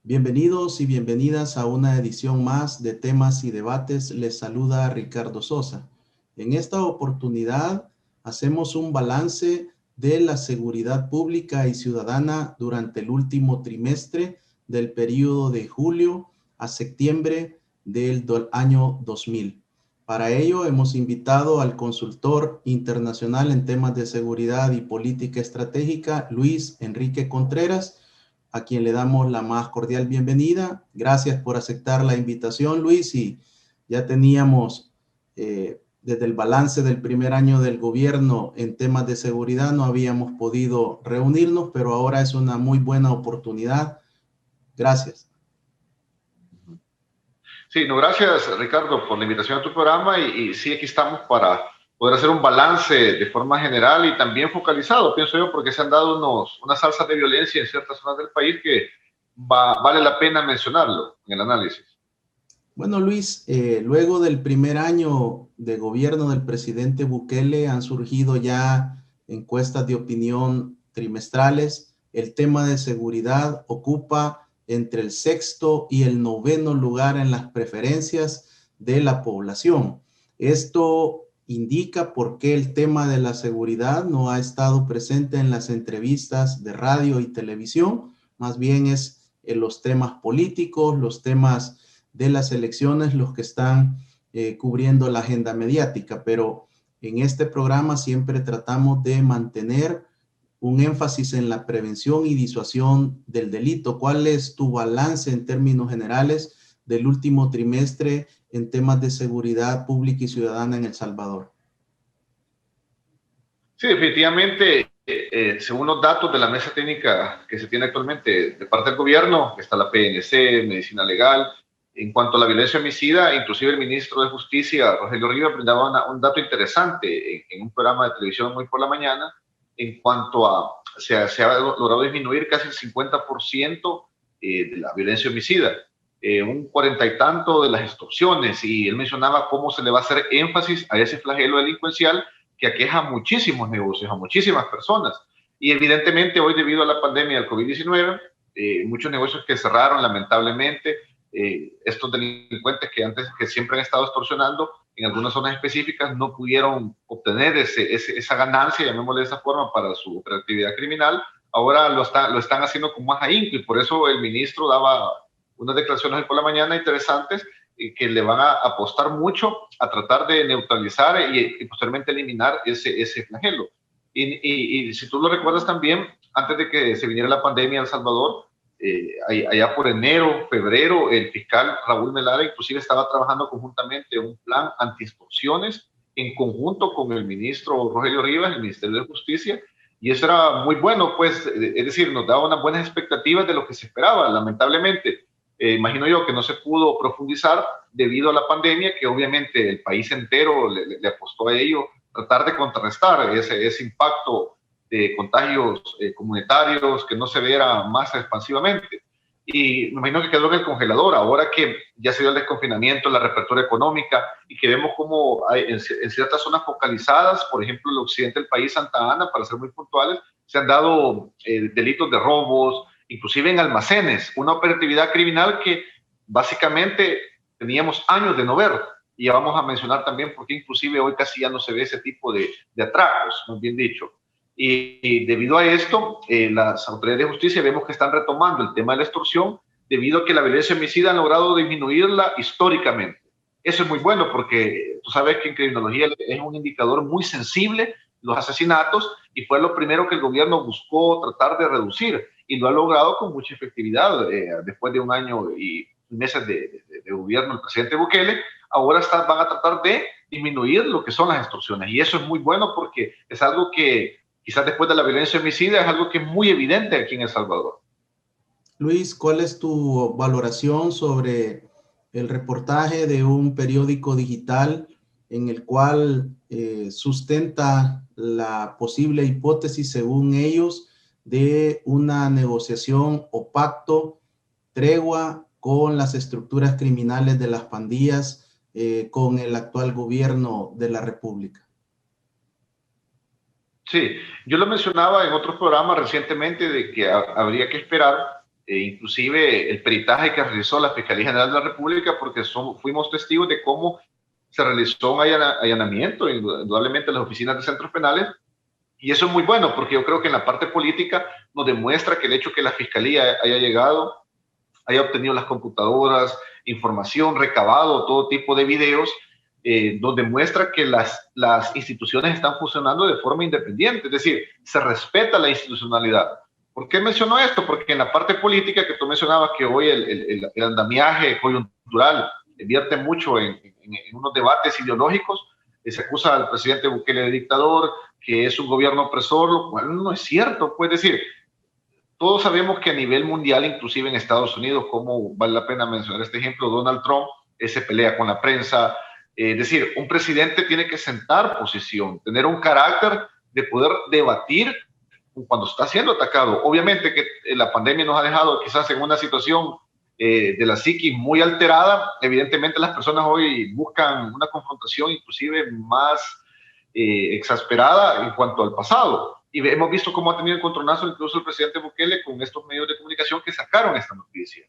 Bienvenidos y bienvenidas a una edición más de Temas y Debates. Les saluda Ricardo Sosa. En esta oportunidad hacemos un balance de la seguridad pública y ciudadana durante el último trimestre del periodo de julio a septiembre del año 2000. Para ello hemos invitado al consultor internacional en temas de seguridad y política estratégica, Luis Enrique Contreras, a quien le damos la más cordial bienvenida. Gracias por aceptar la invitación, Luis. Y ya teníamos, desde el balance del primer año del gobierno en temas de seguridad, no habíamos podido reunirnos, pero ahora es una muy buena oportunidad. Gracias. Sí, no, gracias, Ricardo, por la invitación a tu programa. Y sí, aquí estamos para poder hacer un balance de forma general y también focalizado, pienso yo, porque se han dado unas salsas de violencia en ciertas zonas del país que vale la pena mencionarlo en el análisis. Bueno, Luis, luego del primer año de gobierno del presidente Bukele han surgido ya encuestas de opinión trimestrales. El tema de seguridad ocupa entre el 6º y el 9º lugar en las preferencias de la población. Esto indica por qué el tema de la seguridad no ha estado presente en las entrevistas de radio y televisión, más bien es en los temas políticos, los temas de las elecciones los que están cubriendo la agenda mediática, pero en este programa siempre tratamos de mantener un énfasis en la prevención y disuasión del delito. ¿Cuál es tu balance en términos generales del último trimestre en temas de seguridad pública y ciudadana en El Salvador? Sí, definitivamente, según los datos de la mesa técnica que se tiene actualmente de parte del gobierno, está la PNC, Medicina Legal. En cuanto a la violencia homicida, inclusive el ministro de Justicia, Rogelio Rivas, brindaba un dato interesante en un programa de televisión muy por la mañana, en cuanto a, se ha logrado disminuir casi el 50% de la violencia homicida, un 40 y tanto de las extorsiones, y él mencionaba cómo se le va a hacer énfasis a ese flagelo delincuencial que aqueja a muchísimos negocios, a muchísimas personas. Y evidentemente hoy, debido a la pandemia del COVID-19, muchos negocios que cerraron lamentablemente, estos delincuentes que siempre han estado extorsionando en algunas zonas específicas no pudieron obtener esa ganancia, llamémosle de esa forma, para su operatividad criminal. Ahora lo están haciendo con más ahínco, y por eso el ministro daba unas declaraciones hoy por la mañana interesantes, que le van a apostar mucho a tratar de neutralizar y posteriormente eliminar ese flagelo. Y si tú lo recuerdas también, antes de que se viniera la pandemia en El Salvador, allá por enero, febrero, el fiscal Raúl Melara inclusive estaba trabajando conjuntamente un plan anti-extorsiones en conjunto con el ministro Rogelio Rivas, el Ministerio de Justicia, y eso era muy bueno, pues, es decir, nos daba unas buenas expectativas de lo que se esperaba. Lamentablemente, imagino yo que no se pudo profundizar debido a la pandemia, que obviamente el país entero le apostó a ello, tratar de contrarrestar ese impacto de contagios comunitarios, que no se viera más expansivamente. Y me imagino que quedó en el congelador, ahora que ya se dio el desconfinamiento, la reapertura económica, y que vemos como hay en ciertas zonas focalizadas, por ejemplo, el occidente del país, Santa Ana, para ser muy puntuales, se han dado delitos de robos, inclusive en almacenes, una operatividad criminal que básicamente teníamos años de no ver. Y ya vamos a mencionar también porque inclusive hoy casi ya no se ve ese tipo de atracos, más bien dicho. Y debido a esto, las autoridades de justicia vemos que están retomando el tema de la extorsión, debido a que la violencia homicida han logrado disminuirla históricamente. Eso es muy bueno porque tú sabes que en criminología es un indicador muy sensible, los asesinatos, y fue lo primero que el gobierno buscó tratar de reducir, y lo ha logrado con mucha efectividad. Después de un año y meses de gobierno del presidente Bukele, ahora van a tratar de disminuir lo que son las extorsiones, y eso es muy bueno porque es algo que quizás después de la violencia homicida es algo que es muy evidente aquí en El Salvador. Luis, ¿cuál es tu valoración sobre el reportaje de un periódico digital en el cual sustenta la posible hipótesis, según ellos, de una negociación o pacto, tregua con las estructuras criminales de las pandillas con el actual gobierno de la República. Sí, yo lo mencionaba en otros programas recientemente de que habría que esperar inclusive el peritaje que realizó la Fiscalía General de la República, porque fuimos testigos de cómo se realizó un allanamiento, indudablemente, en las oficinas de centros penales, y eso es muy bueno, porque yo creo que en la parte política nos demuestra que el hecho que la Fiscalía haya llegado, haya obtenido las computadoras, información, recabado todo tipo de videos, nos demuestra que las instituciones están funcionando de forma independiente, es decir, se respeta la institucionalidad. ¿Por qué menciono esto? Porque en la parte política que tú mencionabas, que hoy el andamiaje coyuntural vierte mucho en unos debates ideológicos, se acusa al presidente Bukele de dictador, que es un gobierno opresor, lo cual no es cierto. Pues decir, todos sabemos que a nivel mundial, inclusive en Estados Unidos, como vale la pena mencionar este ejemplo, Donald Trump se pelea con la prensa. Es decir, un presidente tiene que sentar posición, tener un carácter de poder debatir cuando está siendo atacado. Obviamente que la pandemia nos ha dejado quizás en una situación de la psiquis muy alterada. Evidentemente las personas hoy buscan una confrontación inclusive más exasperada en cuanto al pasado. Y hemos visto cómo ha tenido encontronazo incluso el presidente Bukele con estos medios de comunicación que sacaron esta noticia.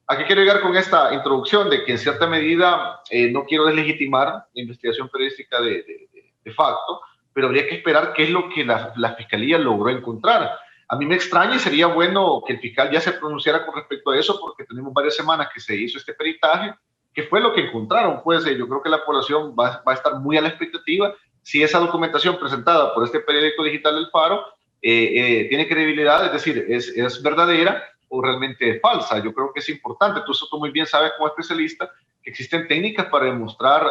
¿A qué quiero llegar con esta introducción? De que en cierta medida no quiero deslegitimar la investigación periodística de facto, pero habría que esperar qué es lo que la Fiscalía logró encontrar. A mí me extraña y sería bueno que el fiscal ya se pronunciara con respecto a eso, porque tenemos varias semanas que se hizo este peritaje. ¿Qué fue lo que encontraron? Pues yo creo que la población va a estar muy a la expectativa si esa documentación presentada por este periódico digital El Faro tiene credibilidad, es decir, es verdadera o realmente es falsa. Yo creo que es importante. Tú muy bien sabes como especialista que existen técnicas para demostrar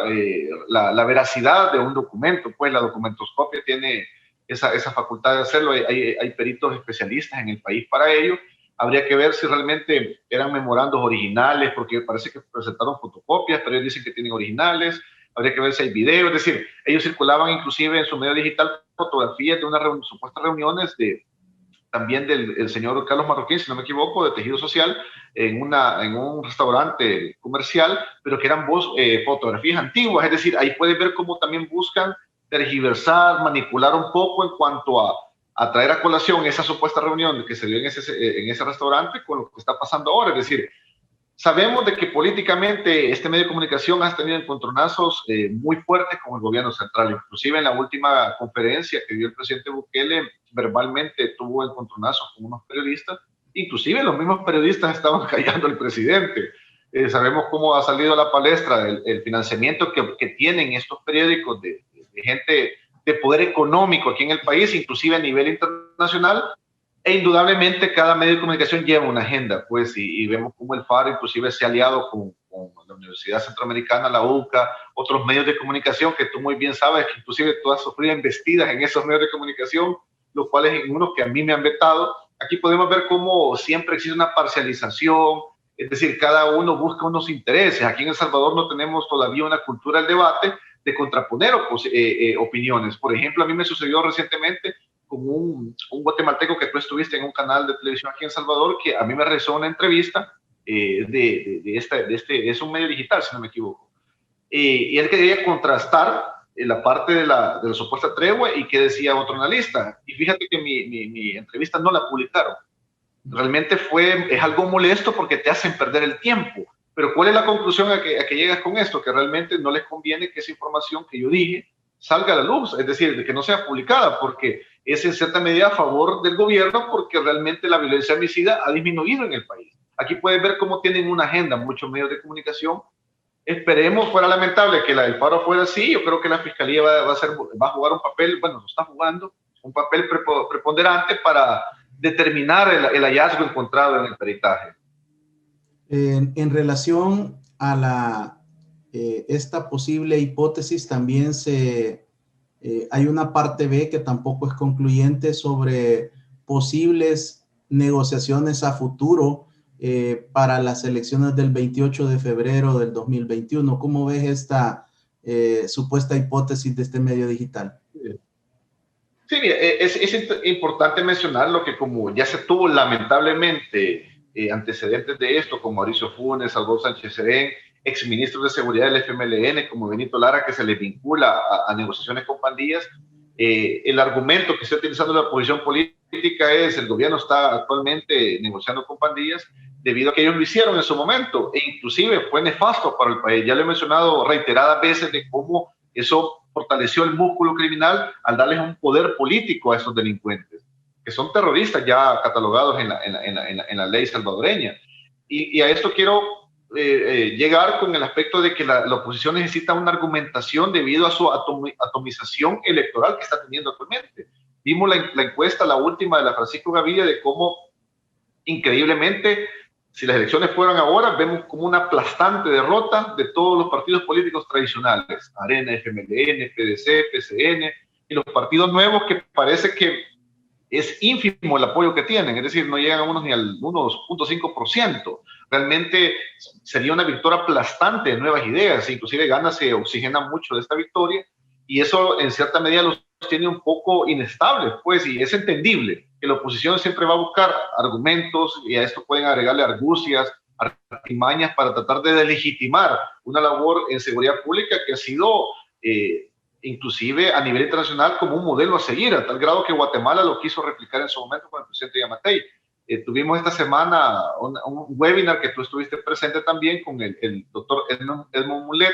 la veracidad de un documento. Pues la documentoscopia tiene esa facultad de hacerlo. Hay peritos especialistas en el país para ello. Habría que ver si realmente eran memorandos originales, porque parece que presentaron fotocopias, pero ellos dicen que tienen originales. Habría que ver si hay videos. Es decir, ellos circulaban inclusive en su medio digital fotografías de unas supuestas reuniones también del señor Carlos Marroquín, si no me equivoco, de Tejido Social, en un restaurante comercial, pero que eran fotografías antiguas. Es decir, ahí puedes ver cómo también buscan tergiversar, manipular un poco en cuanto a traer a colación esa supuesta reunión que se dio en ese restaurante con lo que está pasando ahora. Es decir, sabemos de que políticamente este medio de comunicación ha tenido encontronazos muy fuertes con el gobierno central. Inclusive en la última conferencia que dio el presidente Bukele, verbalmente tuvo encontronazos con unos periodistas. Inclusive los mismos periodistas estaban callando al presidente. Sabemos cómo ha salido a la palestra el financiamiento que tienen estos periódicos de gente de poder económico aquí en el país, inclusive a nivel internacional. E indudablemente cada medio de comunicación lleva una agenda, pues, y vemos cómo el Faro inclusive se ha aliado con la Universidad Centroamericana, la UCA, otros medios de comunicación que tú muy bien sabes que inclusive tú has sufrido embestidas en esos medios de comunicación, los cuales en unos que a mí me han vetado. Aquí podemos ver cómo siempre existe una parcialización, es decir, cada uno busca unos intereses. Aquí en El Salvador no tenemos todavía una cultura del debate de contraponer opiniones. Por ejemplo, a mí me sucedió recientemente con un guatemalteco que tú estuviste en un canal de televisión aquí en Salvador, que a mí me realizó una entrevista es un medio digital, si no me equivoco. Y él quería contrastar la parte de la supuesta tregua y qué decía otro analista. Y fíjate que mi entrevista no la publicaron. Realmente es algo molesto porque te hacen perder el tiempo. Pero ¿cuál es la conclusión a que llegas con esto? Que realmente no les conviene que esa información que yo dije salga a la luz, es decir, de que no sea publicada, porque es en cierta medida a favor del gobierno, porque realmente la violencia homicida ha disminuido en el país. Aquí puedes ver cómo tienen una agenda muchos medios de comunicación. Esperemos, fuera lamentable que la del Faro fuera así. Yo creo que la Fiscalía va a jugar un papel, bueno, lo está jugando, un papel preponderante para determinar el hallazgo encontrado en el peritaje. En relación a esta posible hipótesis, también hay una parte B que tampoco es concluyente sobre posibles negociaciones a futuro para las elecciones del 28 de febrero del 2021. ¿Cómo ves esta supuesta hipótesis de este medio digital? Sí, es importante mencionar lo que como ya se tuvo lamentablemente antecedentes de esto, con Mauricio Funes, Salvador Sánchez Serén, exministros de seguridad del FMLN, como Benito Lara, que se les vincula a negociaciones con pandillas. El argumento que está utilizando la oposición política es el gobierno está actualmente negociando con pandillas debido a que ellos lo hicieron en su momento e inclusive fue nefasto para el país. Ya lo he mencionado reiteradas veces de cómo eso fortaleció el músculo criminal al darles un poder político a esos delincuentes, que son terroristas ya catalogados en la ley salvadoreña. Y a esto quiero llegar con el aspecto de que la oposición necesita una argumentación debido a su atomización electoral que está teniendo actualmente. Vimos la encuesta, la última de la Francisco Gaviria, de cómo increíblemente, si las elecciones fueran ahora, vemos como una aplastante derrota de todos los partidos políticos tradicionales, Arena, FMLN, PDC, PCN, y los partidos nuevos que parece que es ínfimo el apoyo que tienen, es decir, no llegan a unos ni al 1.5%. Realmente sería una victoria aplastante de nuevas ideas, inclusive Gana se oxigena mucho de esta victoria y eso en cierta medida los tiene un poco inestables, pues, y es entendible que la oposición siempre va a buscar argumentos y a esto pueden agregarle argucias, artimañas para tratar de delegitimar una labor en seguridad pública que ha sido inclusive a nivel internacional como un modelo a seguir, a tal grado que Guatemala lo quiso replicar en su momento con el presidente Yamatei. Tuvimos esta semana un webinar que tú estuviste presente también con el doctor Edmond Mulet,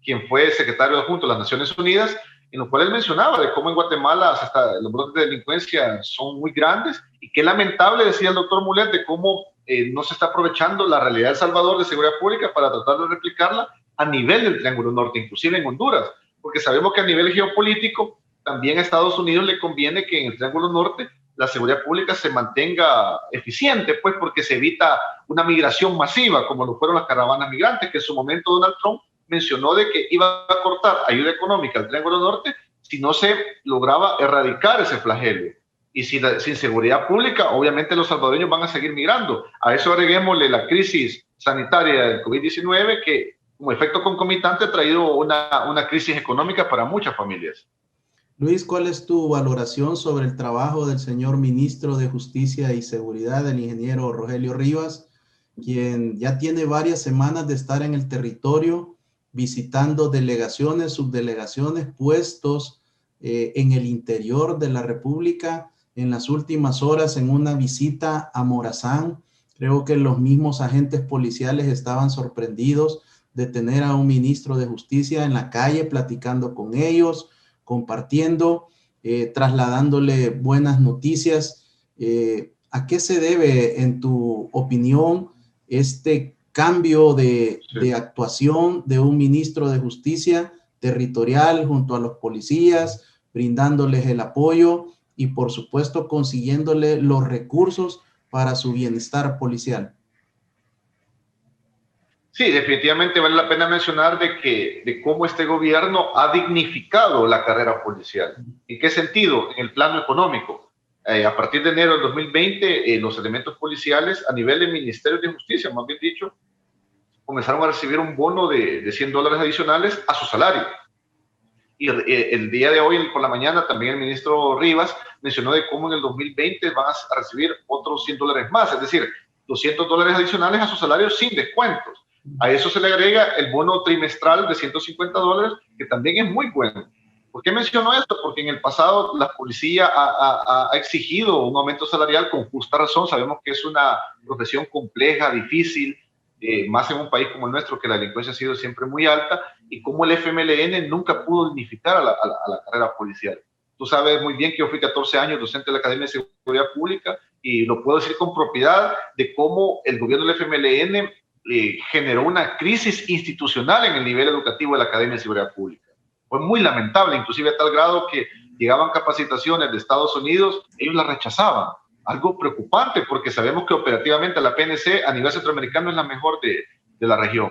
quien fue secretario adjunto de las Naciones Unidas, en lo cual él mencionaba de cómo en Guatemala hasta los brotes de delincuencia son muy grandes y qué lamentable, decía el doctor Mulet, de cómo no se está aprovechando la realidad de El Salvador de seguridad pública para tratar de replicarla a nivel del Triángulo Norte, inclusive en Honduras, porque sabemos que a nivel geopolítico también a Estados Unidos le conviene que en el Triángulo Norte la seguridad pública se mantenga eficiente, pues porque se evita una migración masiva, como lo fueron las caravanas migrantes, que en su momento Donald Trump mencionó de que iba a cortar ayuda económica al Triángulo Norte si no se lograba erradicar ese flagelo. Y sin seguridad pública, obviamente los salvadoreños van a seguir migrando. A eso agreguémosle la crisis sanitaria del COVID-19, que como efecto concomitante ha traído una crisis económica para muchas familias. Luis, ¿cuál es tu valoración sobre el trabajo del señor ministro de Justicia y Seguridad, el ingeniero Rogelio Rivas, quien ya tiene varias semanas de estar en el territorio visitando delegaciones, subdelegaciones, puestos en el interior de la República? En las últimas horas, en una visita a Morazán, creo que los mismos agentes policiales estaban sorprendidos de tener a un ministro de Justicia en la calle platicando con ellos, compartiendo, trasladándole buenas noticias. ¿A qué se debe, en tu opinión, este cambio de actuación de un ministro de Justicia territorial junto a los policías, brindándoles el apoyo y, por supuesto, consiguiéndole los recursos para su bienestar policial? Sí, definitivamente vale la pena mencionar de cómo este gobierno ha dignificado la carrera policial. ¿En qué sentido? En el plano económico. A partir de enero del 2020, los elementos policiales a nivel del Ministerio de Justicia, más bien dicho, comenzaron a recibir un bono de $100 adicionales a su salario. Y el día de hoy, por la mañana, también el ministro Rivas mencionó de cómo en el 2020 van a recibir otros $100 más, es decir, $200 adicionales a su salario sin descuentos. A eso se le agrega el bono trimestral de $150, que también es muy bueno. ¿Por qué menciono esto? Porque en el pasado la policía ha exigido un aumento salarial con justa razón. Sabemos que es una profesión compleja, difícil, más en un país como el nuestro, que la delincuencia ha sido siempre muy alta, y como el FMLN nunca pudo dignificar a la carrera policial. Tú sabes muy bien que yo fui 14 años docente de la Academia de Seguridad Pública y lo puedo decir con propiedad de cómo el gobierno del FMLN generó una crisis institucional en el nivel educativo de la Academia de Seguridad Pública. Fue muy lamentable, inclusive a tal grado que llegaban capacitaciones de Estados Unidos, ellos las rechazaban. Algo preocupante, porque sabemos que operativamente la PNC a nivel centroamericano es la mejor de la región.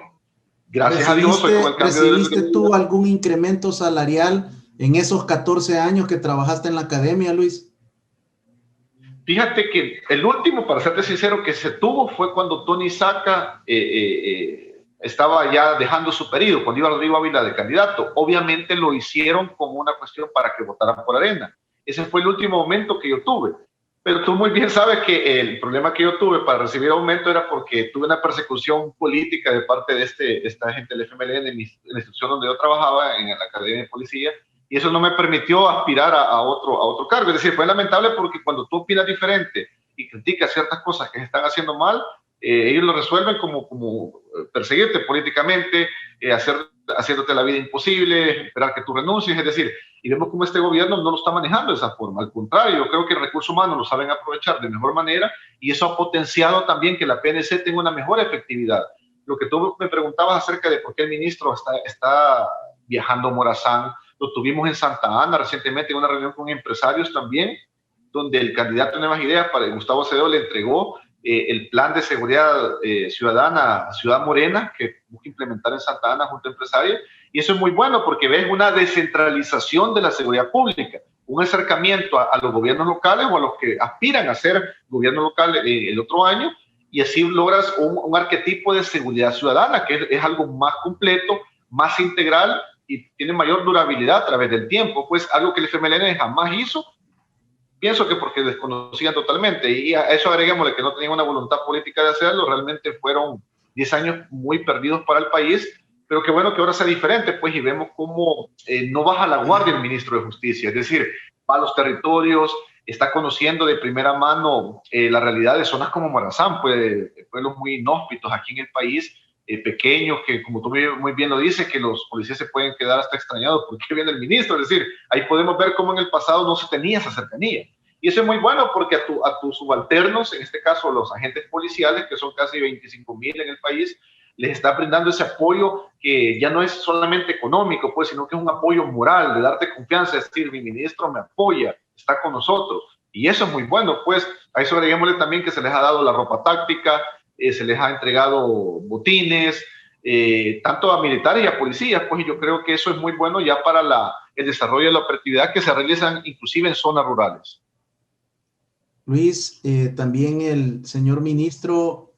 Gracias a Dios. ¿Recibiste tú algún incremento salarial en esos 14 años que trabajaste en la academia, Luis? Fíjate que el último, para serte sincero, que se tuvo fue cuando Tony Saca estaba ya dejando su periodo, cuando iba Rodrigo Ávila de candidato. Obviamente lo hicieron como una cuestión para que votaran por Arena. Ese fue el último momento que yo tuve. Pero tú muy bien sabes que el problema que yo tuve para recibir aumento era porque tuve una persecución política de parte de esta gente del FMLN en la institución donde yo trabajaba, en la Academia de Policía, y eso no me permitió aspirar a otro cargo. Es decir, fue lamentable porque cuando tú opinas diferente y criticas ciertas cosas que se están haciendo mal, ellos lo resuelven como perseguirte políticamente, haciéndote la vida imposible, esperar que tú renuncies, es decir, y vemos cómo este gobierno no lo está manejando de esa forma. Al contrario, yo creo que el recurso humano lo saben aprovechar de mejor manera y eso ha potenciado también que la PNC tenga una mejor efectividad. Lo que tú me preguntabas acerca de por qué el ministro está viajando a Morazán, lo tuvimos en Santa Ana recientemente en una reunión con empresarios también, donde el candidato de Nuevas Ideas, para Gustavo Acevedo, le entregó el plan de seguridad ciudadana a Ciudad Morena, que busca implementar en Santa Ana junto a empresarios, y eso es muy bueno porque ves una descentralización de la seguridad pública, un acercamiento a los gobiernos locales o a los que aspiran a ser gobierno local el otro año, y así logras un arquetipo de seguridad ciudadana, que es algo más completo, más integral y tiene mayor durabilidad a través del tiempo, pues algo que el FMLN jamás hizo. Pienso que porque desconocían totalmente, y a eso agreguémosle que no tenían una voluntad política de hacerlo. Realmente fueron 10 años muy perdidos para el país, pero qué bueno que ahora sea diferente, pues, y vemos cómo no baja la guardia el ministro de Justicia, es decir, va a los territorios, está conociendo de primera mano la realidad de zonas como Morazán, pues, pueblos muy inhóspitos aquí en el país, pequeños, que como tú muy bien lo dices, que los policías se pueden quedar hasta extrañados por qué viene el ministro. Es decir, ahí podemos ver cómo en el pasado no se tenía esa cercanía. Y eso es muy bueno porque a tus subalternos, en este caso los agentes policiales, que son casi 25,000 en el país, les está brindando ese apoyo que ya no es solamente económico, pues, sino que es un apoyo moral, de darte confianza, es decir, mi ministro me apoya, está con nosotros. Y eso es muy bueno, pues. A eso agreguémosle también que se les ha dado la ropa táctica, se les ha entregado botines, tanto a militares y a policías, pues, y yo creo que eso es muy bueno ya para el desarrollo de la operatividad que se realizan inclusive en zonas rurales. Luis, también el señor ministro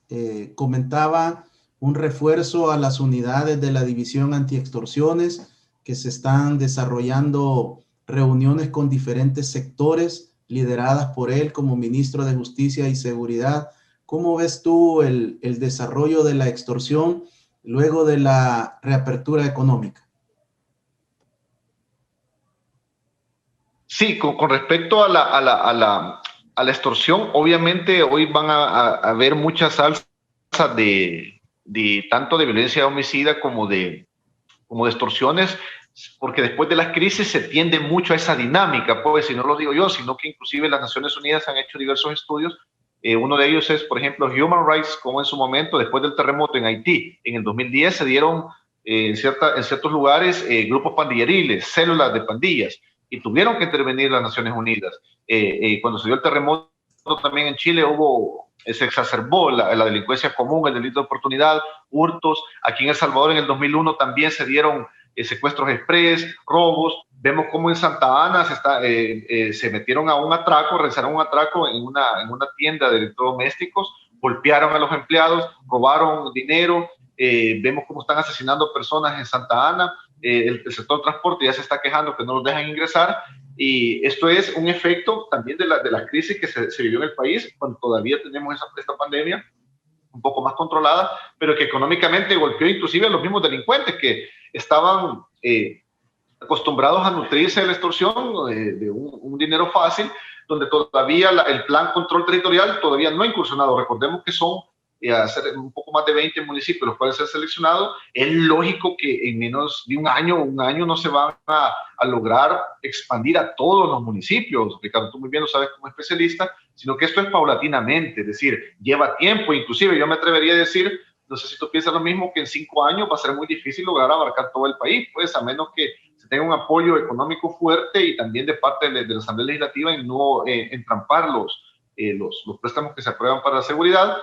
comentaba un refuerzo a las unidades de la División Antiextorsiones, que se están desarrollando reuniones con diferentes sectores lideradas por él como ministro de Justicia y Seguridad. ¿Cómo ves tú el desarrollo de la extorsión luego de la reapertura económica? Sí, con respecto a la extorsión, obviamente hoy van a haber muchas alzas de tanto de violencia homicida como de extorsiones, porque después de las crisis se tiende mucho a esa dinámica, pues, si no lo digo yo, sino que inclusive las Naciones Unidas han hecho diversos estudios. Uno de ellos es, por ejemplo, Human Rights, como en su momento, después del terremoto en Haití, en el 2010 se dieron en ciertos lugares grupos pandilleriles, células de pandillas, y tuvieron que intervenir las Naciones Unidas. Cuando se dio el terremoto también en Chile se exacerbó la delincuencia común, el delito de oportunidad, hurtos. Aquí en El Salvador en el 2001 también se dieron secuestros express, robos. Vemos cómo en Santa Ana se metieron a un atraco, realizaron un atraco en una tienda de electrodomésticos, golpearon a los empleados, robaron dinero. Vemos cómo están asesinando personas en Santa Ana. El sector transporte ya se está quejando que no los dejan ingresar, y esto es un efecto también de la crisis que se vivió en el país, cuando todavía tenemos esta pandemia un poco más controlada, pero que económicamente golpeó inclusive a los mismos delincuentes que estaban acostumbrados a nutrirse de la extorsión, de un dinero fácil, donde todavía el plan control territorial todavía no ha incursionado. Recordemos que son hacer un poco más de 20 municipios los cuales se han seleccionado. Es lógico que en menos de un año no se van a lograr expandir a todos los municipios, Ricardo, tú muy bien lo sabes como especialista, sino que esto es paulatinamente, es decir, lleva tiempo. Inclusive yo me atrevería a decir, no sé si tú piensas lo mismo, que en 5 años va a ser muy difícil lograr abarcar todo el país, pues, a menos que se tenga un apoyo económico fuerte y también de parte de la Asamblea Legislativa en no entrampar los préstamos que se aprueban para la seguridad.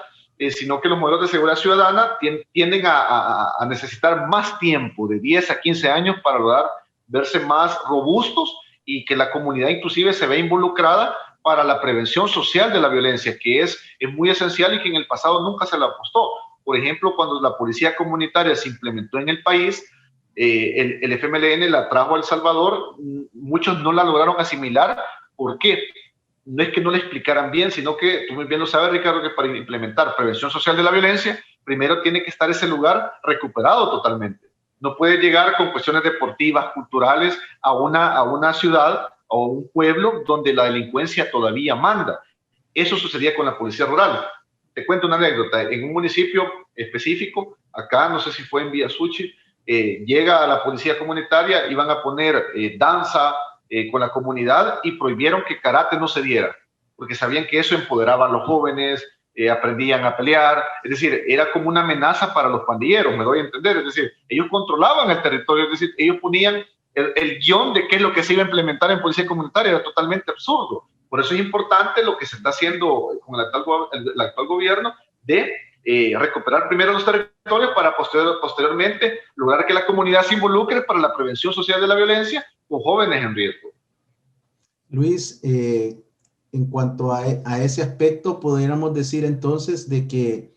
Sino que los modelos de seguridad ciudadana tienden a necesitar más tiempo, de 10 a 15 años, para lograr verse más robustos y que la comunidad inclusive se vea involucrada para la prevención social de la violencia, que es muy esencial y que en el pasado nunca se le apostó. Por ejemplo, cuando la policía comunitaria se implementó en el país, el FMLN la trajo a El Salvador, muchos no la lograron asimilar. ¿Por qué? no es que no le explicaran bien, sino que tú muy bien lo sabes, Ricardo, que para implementar prevención social de la violencia, primero tiene que estar ese lugar recuperado totalmente. No puede llegar con cuestiones deportivas, culturales, a una ciudad o un pueblo donde la delincuencia todavía manda. Eso sucedía con la policía rural. Te cuento una anécdota. En un municipio específico, acá, no sé si fue en Villasuchi, llega a la policía comunitaria, iban a poner danza con la comunidad y prohibieron que karate no se diera, porque sabían que eso empoderaba a los jóvenes, aprendían a pelear, es decir, era como una amenaza para los pandilleros, me doy a entender, es decir, ellos controlaban el territorio, es decir, ellos ponían el guión de qué es lo que se iba a implementar en policía comunitaria, era totalmente absurdo. Por eso es importante lo que se está haciendo con el actual gobierno de recuperar primero los territorios para posteriormente lograr que la comunidad se involucre para la prevención social de la violencia con jóvenes en riesgo. Luis, en cuanto a ese aspecto, podríamos decir entonces de que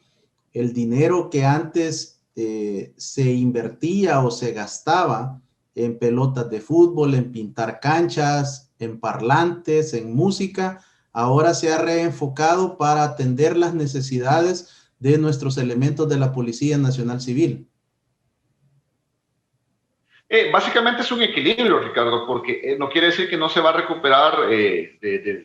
el dinero que antes se invertía o se gastaba en pelotas de fútbol, en pintar canchas, en parlantes, en música, ahora se ha reenfocado para atender las necesidades de nuestros elementos de la Policía Nacional Civil. Básicamente es un equilibrio, Ricardo, porque no quiere decir que no se va a recuperar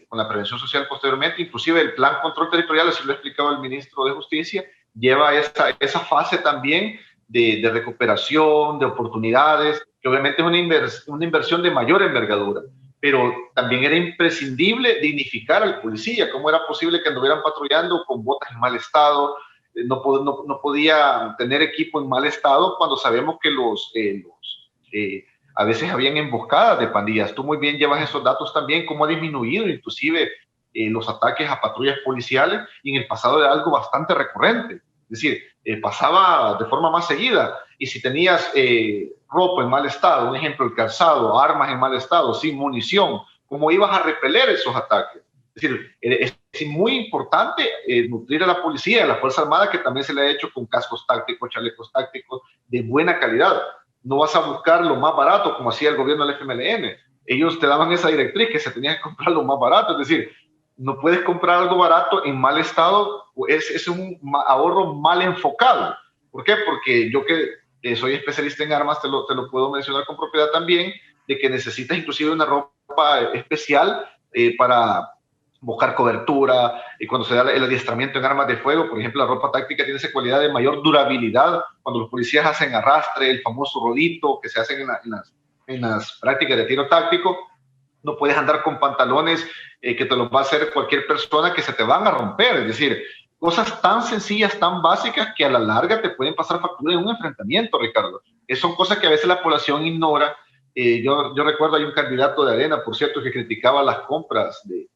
con la prevención social posteriormente. Inclusive el plan control territorial, así lo ha explicado el ministro de Justicia, lleva esa fase también de recuperación, de oportunidades, que obviamente es una inversión de mayor envergadura, pero también era imprescindible dignificar al policía. ¿Cómo era posible que anduvieran patrullando con botas en mal estado? No podía tener equipo en mal estado cuando sabemos que a veces habían emboscadas de pandillas. Tú muy bien llevas esos datos también, cómo ha disminuido inclusive los ataques a patrullas policiales, y en el pasado era algo bastante recurrente. Es decir, pasaba de forma más seguida, y si tenías ropa en mal estado, un ejemplo, el calzado, armas en mal estado, sin munición, ¿cómo ibas a repeler esos ataques? Es decir, es muy importante nutrir a la policía, a la Fuerza Armada, que también se le ha hecho con cascos tácticos, chalecos tácticos de buena calidad. No vas a buscar lo más barato como hacía el gobierno del FMLN. Ellos te daban esa directriz que se tenía que comprar lo más barato. Es decir, no puedes comprar algo barato en mal estado, es un ahorro mal enfocado. ¿Por qué? Porque yo que soy especialista en armas, te lo puedo mencionar con propiedad también, de que necesitas inclusive una ropa especial para buscar cobertura, y cuando se da el adiestramiento en armas de fuego, por ejemplo, la ropa táctica tiene esa cualidad de mayor durabilidad. Cuando los policías hacen arrastre, el famoso rodito que se hacen en las prácticas de tiro táctico, no puedes andar con pantalones que te los va a hacer cualquier persona, que se te van a romper. Es decir, cosas tan sencillas, tan básicas, que a la larga te pueden pasar factura en un enfrentamiento, Ricardo. Son cosas que a veces la población ignora. Yo recuerdo, hay un candidato de Arena, por cierto, que criticaba las compras de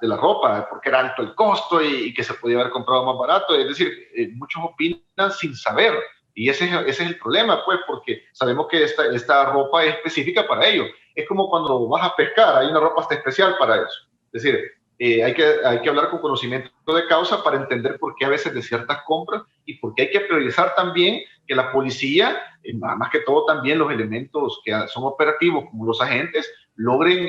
la ropa, porque era alto el costo y que se podía haber comprado más barato. Es decir, muchos opinan sin saber, y ese es el problema, pues, porque sabemos que esta ropa es específica para ello. Es como cuando vas a pescar, hay una ropa hasta especial para eso. Es decir, hay que hablar con conocimiento de causa para entender por qué a veces de ciertas compras, y por qué hay que priorizar también que la policía, más que todo también los elementos que son operativos como los agentes, logren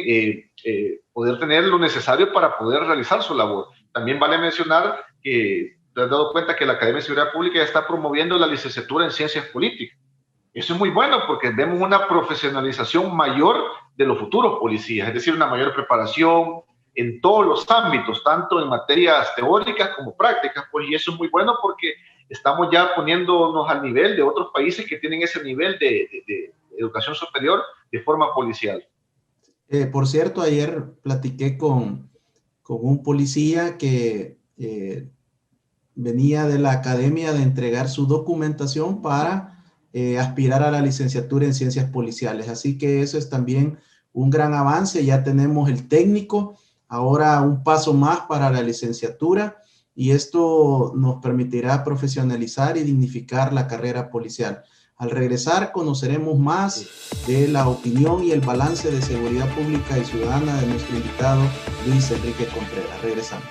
poder tener lo necesario para poder realizar su labor. También vale mencionar que te has dado cuenta que la Academia de Seguridad Pública ya está promoviendo la licenciatura en Ciencias Políticas. Eso es muy bueno, porque vemos una profesionalización mayor de los futuros policías, es decir, una mayor preparación en todos los ámbitos, tanto en materias teóricas como prácticas, pues, y eso es muy bueno porque estamos ya poniéndonos al nivel de otros países que tienen ese nivel de educación superior de forma policial. Por cierto, ayer platiqué con un policía que venía de la academia de entregar su documentación para aspirar a la licenciatura en ciencias policiales. Así que eso es también un gran avance. Ya tenemos el técnico, ahora un paso más para la licenciatura, y esto nos permitirá profesionalizar y dignificar la carrera policial. Al regresar conoceremos más de la opinión y el balance de seguridad pública y ciudadana de nuestro invitado Luis Enrique Contreras. Regresamos.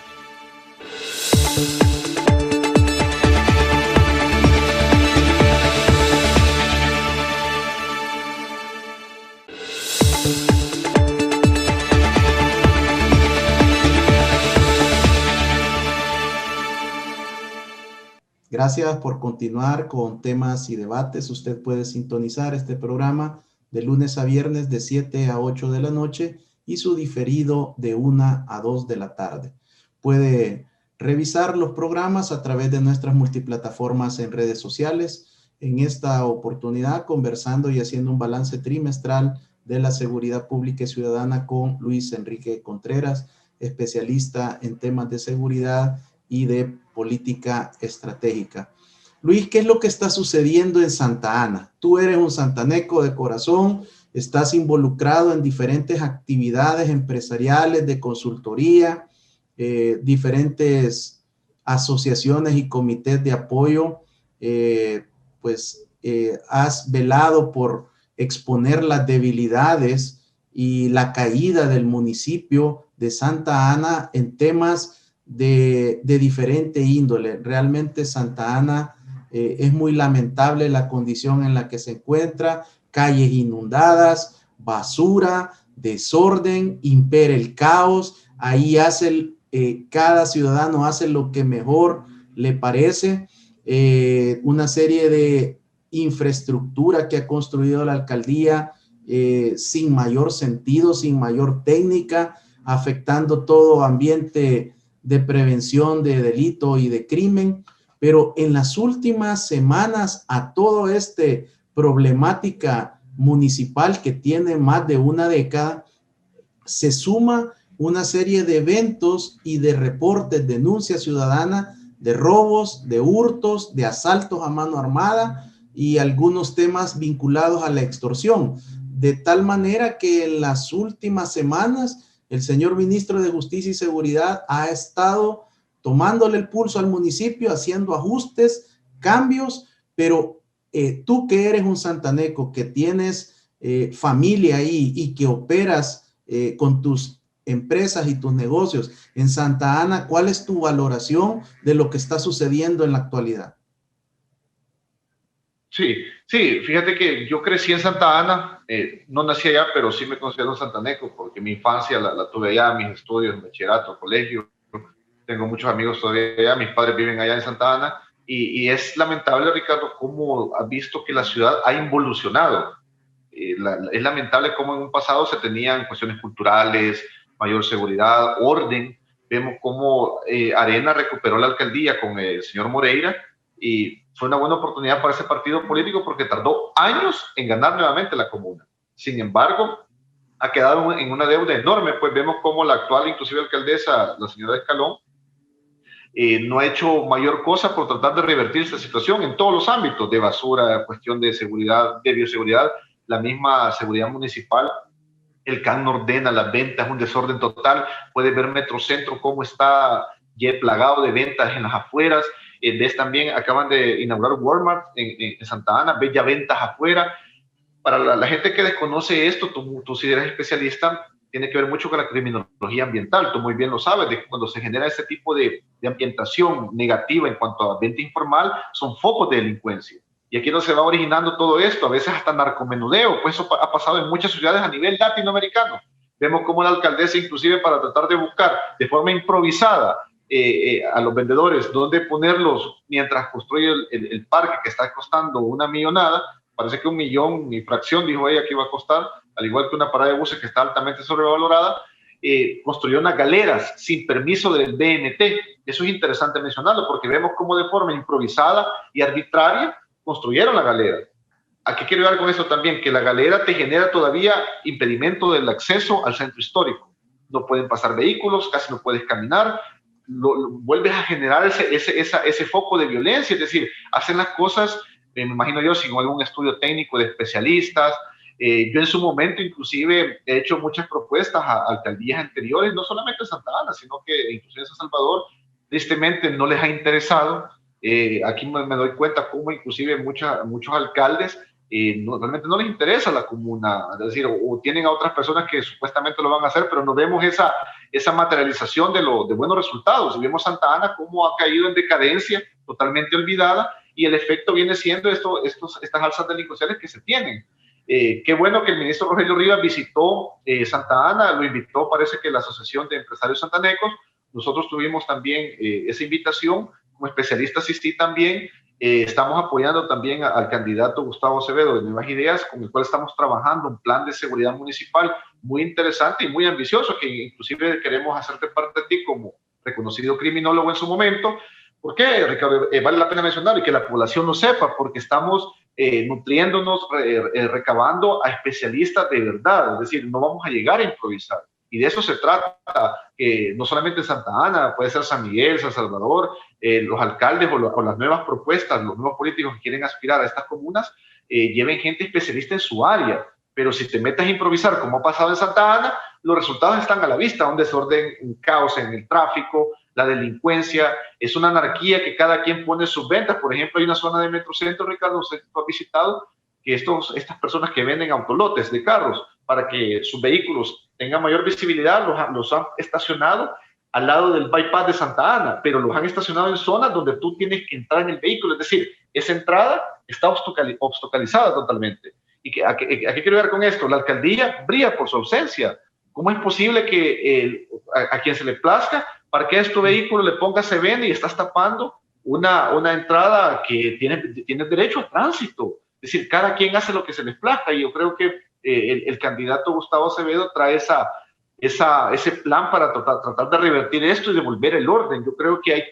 Gracias por continuar con temas y debates. Usted puede sintonizar este programa de lunes a viernes de 7 a 8 de la noche y su diferido de 1 a 2 de la tarde. Puede revisar los programas a través de nuestras multiplataformas en redes sociales. En esta oportunidad, conversando y haciendo un balance trimestral de la seguridad pública y ciudadana con Luis Enrique Contreras, especialista en temas de seguridad y de política estratégica. Luis, ¿qué es lo que está sucediendo en Santa Ana? Tú eres un santaneco de corazón, estás involucrado en diferentes actividades empresariales de consultoría, diferentes asociaciones y comités de apoyo, has velado por exponer las debilidades y la caída del municipio de Santa Ana en temas de diferente índole. Realmente Santa Ana es muy lamentable la condición en la que se encuentra, calles inundadas, basura, desorden, impera el caos. Ahí cada ciudadano hace lo que mejor le parece. Una serie de infraestructura que ha construido la alcaldía sin mayor sentido, sin mayor técnica, afectando todo ambiente de prevención de delito y de crimen. Pero en las últimas semanas a toda esta problemática municipal que tiene más de una década, se suma una serie de eventos y de reportes, denuncias ciudadanas de robos, de hurtos, de asaltos a mano armada y algunos temas vinculados a la extorsión. De tal manera que en las últimas semanas el señor ministro de Justicia y Seguridad ha estado tomándole el pulso al municipio, haciendo ajustes, cambios, pero tú que eres un santaneco, que tienes familia ahí y que operas con tus empresas y tus negocios en Santa Ana, ¿cuál es tu valoración de lo que está sucediendo en la actualidad? Sí, fíjate que yo crecí en Santa Ana, no nací allá, pero sí me considero un santaneco porque mi infancia la tuve allá, mis estudios, bachillerato, colegio. Tengo muchos amigos todavía allá, mis padres viven allá en Santa Ana, y es lamentable, Ricardo, cómo has visto que la ciudad ha involucionado. Es lamentable cómo en un pasado se tenían cuestiones culturales, mayor seguridad, orden. Vemos cómo Arena recuperó la alcaldía con el señor Moreira, y fue una buena oportunidad para ese partido político porque tardó años en ganar nuevamente la comuna. Sin embargo, ha quedado en una deuda enorme, pues vemos cómo la actual, inclusive alcaldesa, la señora Escalón, no ha hecho mayor cosa por tratar de revertir esta situación en todos los ámbitos, de basura, cuestión de seguridad, de bioseguridad, la misma seguridad municipal. El CAN no ordena las ventas, es un desorden total. Puedes ver Metrocentro cómo está ya plagado de ventas en las afueras. Ves también, acaban de inaugurar Walmart en Santa Ana, ves ya ventas afuera. Para la gente que desconoce esto, tú si eres especialista, tiene que ver mucho con la criminología ambiental. Tú muy bien lo sabes, de cuando se genera ese tipo de ambientación negativa en cuanto a venta informal, son focos de delincuencia. Y aquí no se va originando todo esto, a veces hasta narcomenudeo, pues eso ha pasado en muchas ciudades a nivel latinoamericano. Vemos cómo la alcaldesa, inclusive para tratar de buscar de forma improvisada a los vendedores dónde ponerlos mientras construye el parque que está costando una millonada, parece que 1 millón y fracción, dijo ella, que iba a costar, al igual que una parada de buses que está altamente sobrevalorada. Construyó unas galeras sin permiso del BNT. Eso es interesante mencionarlo porque vemos cómo de forma improvisada y arbitraria construyeron la galera. ¿A qué quiero llegar con esto también? Que la galera te genera todavía impedimento del acceso al centro histórico. No pueden pasar vehículos, casi no puedes caminar. Vuelves a generar ese foco de violencia, es decir, hacen las cosas, me imagino yo, sin algún estudio técnico de especialistas. Yo en su momento inclusive he hecho muchas propuestas a alcaldías anteriores, no solamente en Santa Ana, sino que inclusive en San Salvador, tristemente no les ha interesado. Aquí me doy cuenta cómo inclusive muchos alcaldes realmente no les interesa la comuna, es decir, o tienen a otras personas que supuestamente lo van a hacer, pero no vemos esa materialización de buenos resultados. Y vemos Santa Ana cómo ha caído en decadencia, totalmente olvidada, y el efecto viene siendo estas alzas delincuenciales que se tienen. Qué bueno que el ministro Rogelio Rivas visitó Santa Ana, lo invitó, parece que la Asociación de Empresarios Santanecos. Nosotros tuvimos también esa invitación como especialistas sí también estamos apoyando también al candidato Gustavo Acevedo de Nuevas Ideas, con el cual estamos trabajando un plan de seguridad municipal muy interesante y muy ambicioso, que inclusive queremos hacerte parte de ti como reconocido criminólogo en su momento. ¿Por qué, Ricardo? Vale la pena mencionar y que la población lo sepa, porque estamos nutriéndonos, recabando a especialistas de verdad, es decir, no vamos a llegar a improvisar. Y de eso se trata, no solamente en Santa Ana, puede ser San Miguel, San Salvador, los alcaldes o las nuevas propuestas, los nuevos políticos que quieren aspirar a estas comunas, lleven gente especialista en su área. Pero si te metes a improvisar, como ha pasado en Santa Ana, los resultados están a la vista, un desorden, un caos en el tráfico, la delincuencia, es una anarquía que cada quien pone sus ventas. Por ejemplo, hay una zona de Metrocentro, Ricardo, no sé si tú has visitado, que estas personas que venden autolotes de carros para que sus vehículos tengan mayor visibilidad, los han estacionado al lado del bypass de Santa Ana, pero los han estacionado en zonas donde tú tienes que entrar en el vehículo, es decir, esa entrada está obstaculizada totalmente. ¿Y a qué quiero ver con esto? La alcaldía brilla por su ausencia. ¿Cómo es posible que a quien se le plazca parquees tu vehículo, le pongas CBN y estás tapando una entrada que tiene derecho a tránsito? Es decir, cada quien hace lo que se les plazca, y yo creo que el candidato Gustavo Acevedo trae ese plan para tratar de revertir esto y devolver el orden. Yo creo que hay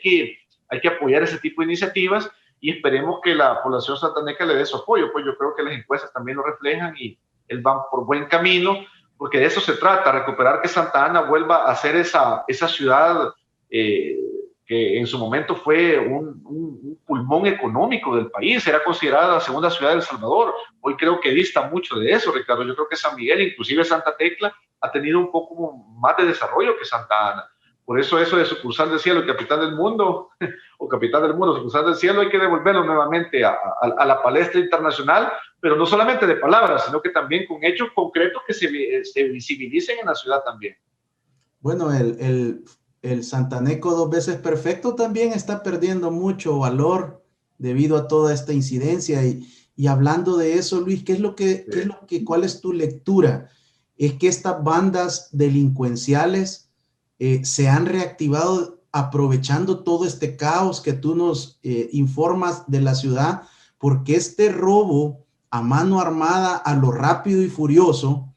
que apoyar ese tipo de iniciativas y esperemos que la población santaneca le dé su apoyo. Pues yo creo que las encuestas también lo reflejan y él va por buen camino, porque de eso se trata, recuperar que Santa Ana vuelva a ser esa ciudad que en su momento fue un pulmón económico del país, era considerada la segunda ciudad de El Salvador. Hoy creo que dista mucho de eso, Ricardo. Yo creo que San Miguel, inclusive Santa Tecla, ha tenido un poco más de desarrollo que Santa Ana. Por eso de sucursal del cielo, capital del mundo, o capital del mundo, sucursal del cielo, hay que devolverlo nuevamente a la palestra internacional, pero no solamente de palabras, sino que también con hechos concretos que se visibilicen en la ciudad también. Bueno, el santaneco dos veces perfecto también está perdiendo mucho valor debido a toda esta incidencia. Y hablando de eso, Luis, ¿cuál es tu lectura? Es que estas bandas delincuenciales se han reactivado aprovechando todo este caos que tú nos informas de la ciudad, porque este robo a mano armada, a lo rápido y furioso,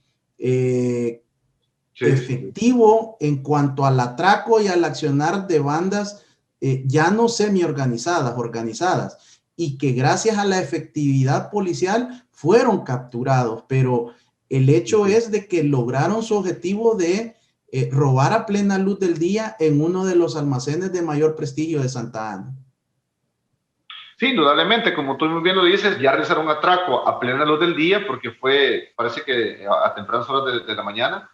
efectivo en cuanto al atraco y al accionar de bandas ya no semi-organizadas, organizadas, y que gracias a la efectividad policial fueron capturados, pero el hecho es de que lograron su objetivo de robar a plena luz del día en uno de los almacenes de mayor prestigio de Santa Ana. Sí, indudablemente, como tú muy bien lo dices, ya realizaron un atraco a plena luz del día, porque parece que a tempranas horas de la mañana.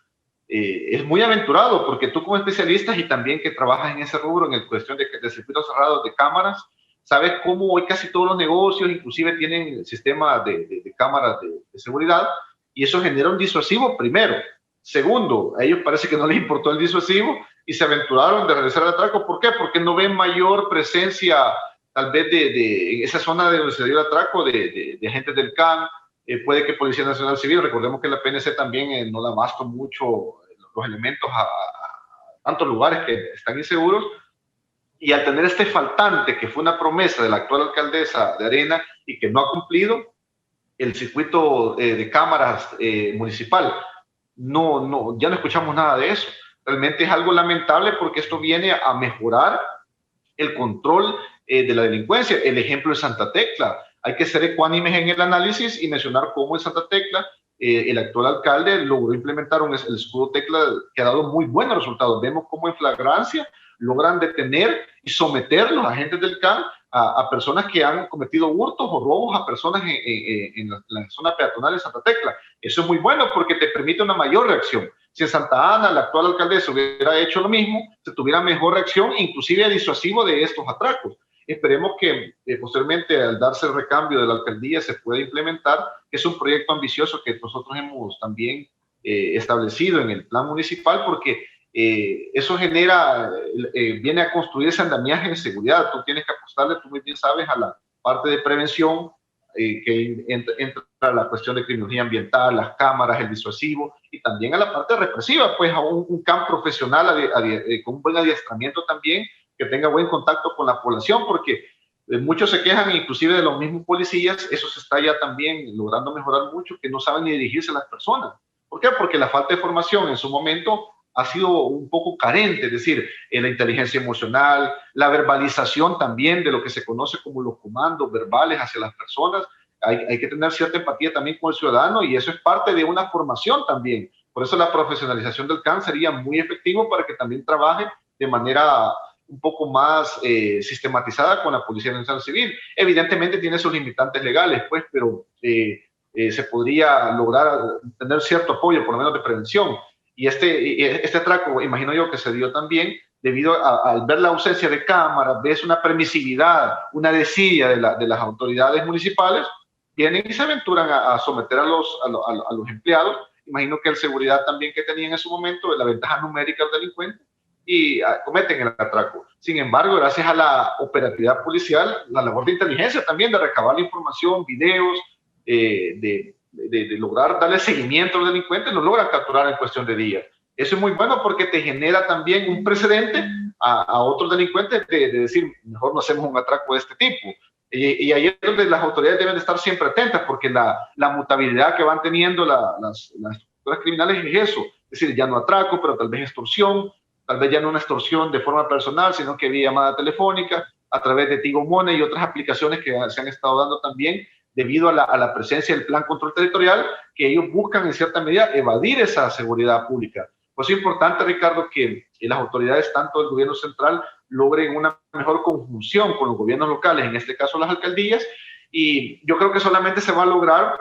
Es muy aventurado, porque tú como especialista y también que trabajas en ese rubro, en el cuestión de circuitos cerrados de cámaras, sabes cómo hoy casi todos los negocios inclusive tienen sistemas de cámaras de seguridad, y eso genera un disuasivo primero. Segundo, a ellos parece que no les importó el disuasivo y se aventuraron de realizar el atraco. ¿Por qué? Porque no ven mayor presencia tal vez en esa zona de donde se dio el atraco de agentes del CAN. Puede que Policía Nacional Civil, recordemos que la PNC también no da abasto mucho los elementos a tantos lugares que están inseguros, y al tener este faltante que fue una promesa de la actual alcaldesa de Arena y que no ha cumplido, el circuito de cámaras municipal, ya no escuchamos nada de eso. Realmente es algo lamentable, porque esto viene a mejorar el control de la delincuencia. El ejemplo de Santa Tecla, hay que ser ecuánimes en el análisis y mencionar cómo en Santa Tecla el actual alcalde logró implementar el escudo Tecla que ha dado muy buenos resultados. Vemos cómo en flagrancia logran detener y someter los agentes del CAN a personas que han cometido hurtos o robos a personas en la zona peatonal de Santa Tecla. Eso es muy bueno, porque te permite una mayor reacción. Si en Santa Ana la actual alcaldesa hubiera hecho lo mismo, se tuviera mejor reacción, inclusive disuasivo de estos atracos. Esperemos que posteriormente, al darse el recambio de la alcaldía, se pueda implementar. Es un proyecto ambicioso que nosotros hemos también establecido en el plan municipal, porque eso viene a construir ese andamiaje de seguridad. Tú tienes que apostarle, tú muy bien sabes, a la parte de prevención, que entra la cuestión de criminología ambiental, las cámaras, el disuasivo, y también a la parte represiva, pues a un campo profesional con un buen adiestramiento también, que tenga buen contacto con la población, porque muchos se quejan inclusive de los mismos policías, eso se está ya también logrando mejorar mucho, que no saben ni dirigirse a las personas. ¿Por qué? Porque la falta de formación en su momento ha sido un poco carente, es decir, la inteligencia emocional, la verbalización también de lo que se conoce como los comandos verbales hacia las personas. Hay que tener cierta empatía también con el ciudadano y eso es parte de una formación también. Por eso la profesionalización del CAN sería muy efectivo para que también trabaje de manera un poco más sistematizada con la Policía Nacional Civil. Evidentemente tiene sus limitantes legales, pues, pero se podría lograr tener cierto apoyo, por lo menos de prevención. Y este atraco, imagino yo que se dio también debido al ver la ausencia de cámaras, ves una permisividad, una desidia de las autoridades municipales, vienen y se aventuran a someter a los empleados. Imagino que el seguridad también que tenían en su momento, la ventaja numérica del delincuente, y cometen el atraco. Sin embargo, gracias a la operatividad policial, la labor de inteligencia también, de recabar la información, videos, de lograr darle seguimiento a los delincuentes, lo logran capturar en cuestión de días. Eso es muy bueno porque te genera también un precedente a otros delincuentes de decir, mejor no hacemos un atraco de este tipo. Y ahí es donde las autoridades deben de estar siempre atentas, porque la mutabilidad que van teniendo las estructuras criminales es eso. Es decir, ya no atraco, pero tal vez extorsión, tal vez ya no una extorsión de forma personal, sino que vía llamada telefónica, a través de Tigo Money y otras aplicaciones que se han estado dando también debido a la presencia del Plan Control Territorial, que ellos buscan en cierta medida evadir esa seguridad pública. Pues es importante, Ricardo, que las autoridades, tanto del gobierno central, logren una mejor conjunción con los gobiernos locales, en este caso las alcaldías, y yo creo que solamente se va a lograr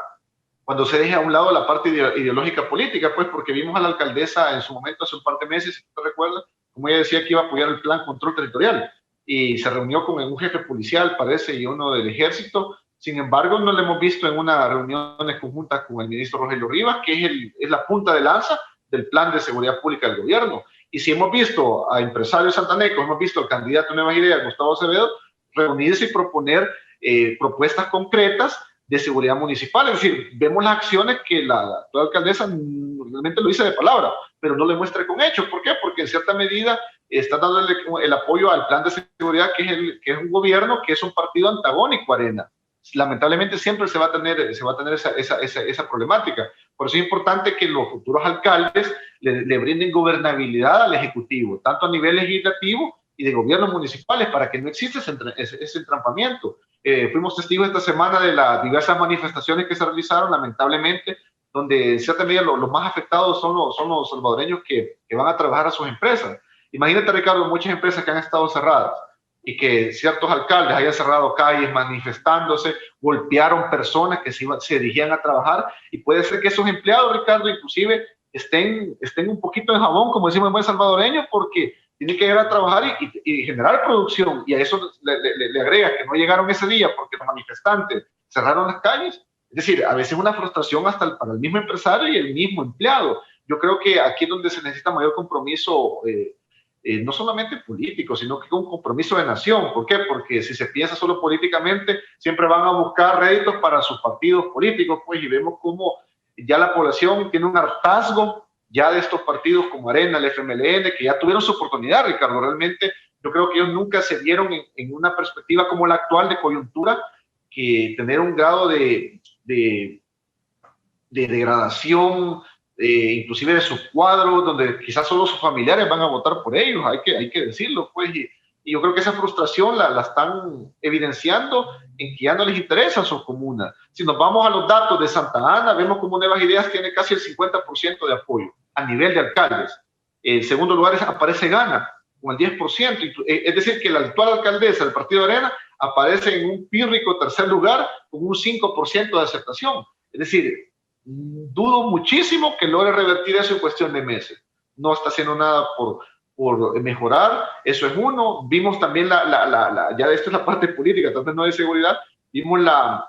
cuando se deje a un lado la parte ideológica política, pues porque vimos a la alcaldesa en su momento, hace un par de meses, si te recuerdas, como ella decía que iba a apoyar el Plan Control Territorial, y se reunió con un jefe policial, parece, y uno del ejército. Sin embargo, no lo hemos visto en una reuniones conjuntas con el ministro Rogelio Rivas, que es la punta de lanza del plan de seguridad pública del gobierno. Y si hemos visto a empresarios santanecos, hemos visto al candidato a Nuevas Ideas, Gustavo Acevedo, reunirse y proponer propuestas concretas de seguridad municipal. Es decir, vemos las acciones que la actual alcaldesa realmente lo dice de palabra, pero no le muestra con hechos. ¿Por qué? Porque en cierta medida está dándole el apoyo al plan de seguridad, que es un gobierno que es un partido antagónico a Arena. Lamentablemente siempre se va a tener esa problemática. Por eso es importante que los futuros alcaldes le brinden gobernabilidad al Ejecutivo, tanto a nivel legislativo y de gobiernos municipales, para que no exista ese entrampamiento. Fuimos testigos esta semana de las diversas manifestaciones que se realizaron, lamentablemente, donde en cierta medida los más afectados son los salvadoreños que van a trabajar a sus empresas. Imagínate, Ricardo, muchas empresas que han estado cerradas y que ciertos alcaldes hayan cerrado calles manifestándose, golpearon personas que se dirigían a trabajar, y puede ser que esos empleados, Ricardo, inclusive estén un poquito en jabón, como decimos en buen salvadoreño, porque tienen que ir a trabajar y generar producción, y a eso le agrega que no llegaron ese día porque los manifestantes cerraron las calles. Es decir, a veces una frustración hasta para el mismo empresario y el mismo empleado. Yo creo que aquí es donde se necesita mayor compromiso, no solamente político, sino que un compromiso de nación. ¿Por qué? Porque si se piensa solo políticamente, siempre van a buscar réditos para sus partidos políticos, pues, y vemos cómo ya la población tiene un hartazgo ya de estos partidos como Arena, el FMLN, que ya tuvieron su oportunidad, Ricardo. Realmente yo creo que ellos nunca se vieron en una perspectiva como la actual de coyuntura, que tener un grado de degradación, inclusive de sus cuadros, donde quizás solo sus familiares van a votar por ellos, hay que decirlo, pues, y yo creo que esa frustración la están evidenciando en que ya no les interesa sus comunas. Si nos vamos a los datos de Santa Ana, vemos como Nuevas Ideas tiene casi el 50% de apoyo a nivel de alcaldes. En segundo lugar aparece Gana, con el 10%, es decir, que la actual alcaldesa del Partido de Arena aparece en un pírrico tercer lugar con un 5% de aceptación. Es decir, dudo muchísimo que logre revertir eso en cuestión de meses. No está haciendo nada por mejorar, eso es uno. Vimos también ya esto es la parte política, tal vez no de seguridad, vimos la